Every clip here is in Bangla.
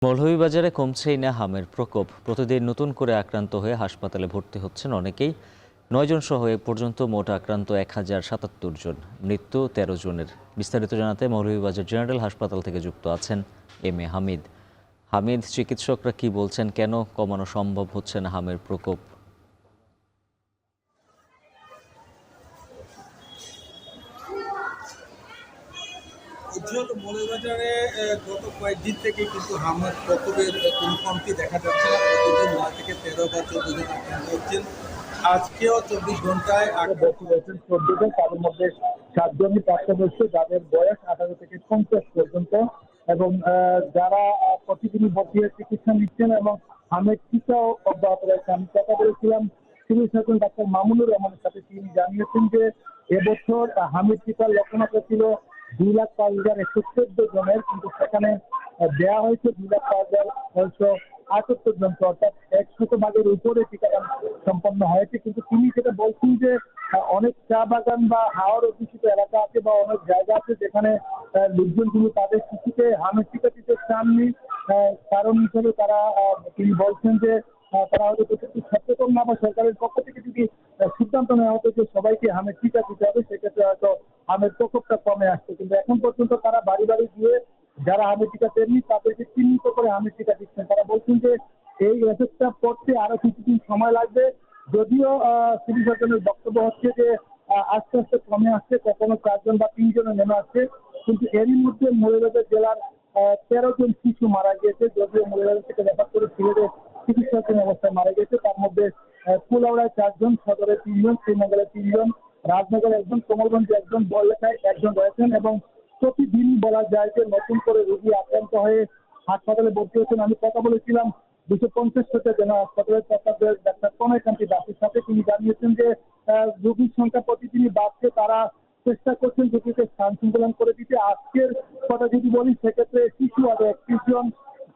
মৌলভীবাজারে কমছেই না হামের প্রকোপ। প্রতিদিন নতুন করে আক্রান্ত হয়ে হাসপাতালে ভর্তি হচ্ছেন অনেকেই। ৯ জন সহ এ পর্যন্ত মোট আক্রান্ত 1077 জন, মৃত্যু 13 জনের। বিস্তারিত জানাতে মৌলভীবাজার জেনারেল হাসপাতাল থেকে যুক্ত আছেন এম এ হামিদ। হামিদ, চিকিৎসকরা কি বলছেন, কেন কমানো সম্ভব হচ্ছে না হামের প্রকোপ? উজ্জ্বল, মৌলভীবাজারে গত কয়েকদিন থেকে কিন্তু হামের প্রকোপের কোনো কমতি দেখা যাচ্ছে না। প্রতিদিন ৯ থেকে ১৩ বা ১৪ জন আক্রান্ত হচ্ছেন। আজকেও ২৪ ঘন্টায় ভর্তি হয়েছেন ১৪ জন, তাদের মধ্যে ৭ জনই প্রাপ্তবয়স্ক, যাদের বয়স ১৮ থেকে ৫০ পর্যন্ত, এবং যারা প্রতিদিনই ভর্তি হয়ে চিকিৎসা নিচ্ছেন এবং হামের টিকাও অব্যাহত রয়েছে। আমি কথা বলেছিলাম সিভিল সার্জন ডাক্তার মামুনুর রহমানের সাথে। তিনি জানিয়েছেন যে এবছর হামের টিকার লক্ষ্যমাত্রা ছিল ২,০৫,১১৪ জনের, কিন্তু সেখানে দেওয়া হয়েছে ২,০৫,৬৭৮ জনকে, অর্থাৎ ১০০% উপরে টিকাদান সম্পন্ন হয়েছে। কিন্তু তিনি যেটা বলছেন যে অনেক চা বাগান বা হাওর অধ্যুষিত এলাকা আছে বা অনেক জায়গা আছে যেখানে লোকজন কিন্তু তাদের শিশুকে হামের টিকা দিতে চাননি। কারণ হিসেবে তিনি বলছেন যে তারা হয়তো প্রত্যেকটি সচেতন না, বা সরকারের পক্ষ থেকে যদি সিদ্ধান্ত নেওয়া হতো যে সবাইকে হামের টিকা দিতে হবে, সেক্ষেত্রে হয়তো হামের প্রকোপটা কমে আসছে। কিন্তু এখন পর্যন্ত তারা বাড়ি বাড়ি গিয়ে যারা হামের টিকা দেননি তাদেরকে চিহ্নিত করে হামের টিকা দিচ্ছেন। তারা বলছেন যে এই এফেক্টটা পড়তে আরো কিছুদিন সময় লাগবে। যদিও সিভিল সার্জনের বক্তব্য হচ্ছে যে আস্তে আস্তে কমে আসছে, কখনো ৪ জন বা ৩ জনে নেমে আসছে। কিন্তু এরই মধ্যে মৌলভীবাজার জেলার ১৩ জন শিশু মারা গিয়েছে, যদিও মৌলভীবাজার থেকে রেফার করে সিলেটে চিকিৎসাধীন অবস্থায় মারা গেছে। তার মধ্যে কুলাউড়ায় ৪ জন, সদরে ৩ জন, শ্রীনগরে ৩ জন, রাজনগরে ১ জন, কোমরগঞ্জে ১ জন, বড়লেখায় ১ জন রয়েছেন। এবং প্রতিদিন বলা যায় যে নতুন করে রোগী আক্রান্ত হয়ে হাসপাতালে ভর্তি হচ্ছেন। আমি কথা বলেছিলাম ২৫০ জন হাসপাতালের তত্ত্বাবধায়ক ডাক্তার প্রণয়কান্তি দাসের সাথে। তিনি জানিয়েছেন যে রোগীর সংখ্যা প্রতিদিনই বাড়ছে। তারা চেষ্টা করছেন রোগীকে স্থান শৃঙ্খলন করে দিতে। আজকের কথা যদি বলি, সেক্ষেত্রে শিশু ওয়ার্ডে ৩১ জন,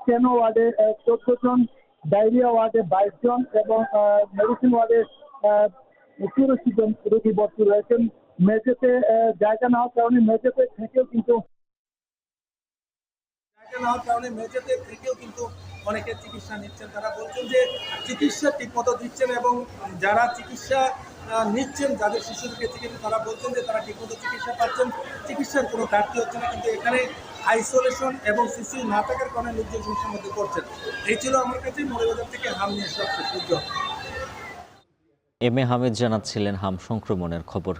স্টেনো ওয়ার্ডে ১৪ জন, ডায়রিয়া ওয়ার্ডে ২২ জন এবং মেডিসিন ওয়ার্ডে ৮৪ জন রোগী ভর্তি রয়েছেন। মেঝেতে জায়গা না হওয়ার কারণে মেঝেতে থেকেও কিন্তু অনেকে চিকিৎসা নিচ্ছেন। তারা বলছেন যে চিকিৎসা ঠিকমতো দিচ্ছেন, এবং যারা চিকিৎসা নিচ্ছেন, যাদের শিশুদেরকে চিকিৎসা, তারা বলছেন যে তারা ঠিকমতো চিকিৎসা পাচ্ছেন, চিকিৎসার কোনো ঘাটতি হচ্ছে না। কিন্তু এখানে আইসোলেশন এবং সিসি না থাকার কারণে লোকজন সমস্যার মধ্যে পড়ছেন। এই ছিল আমার কাছে মৌলভীবাজার থেকে হাম নিয়ে সবচেয়ে সুযোগ। এম এ হামিদ জানাচ্ছিলেন হাম সংক্রমণের খবর।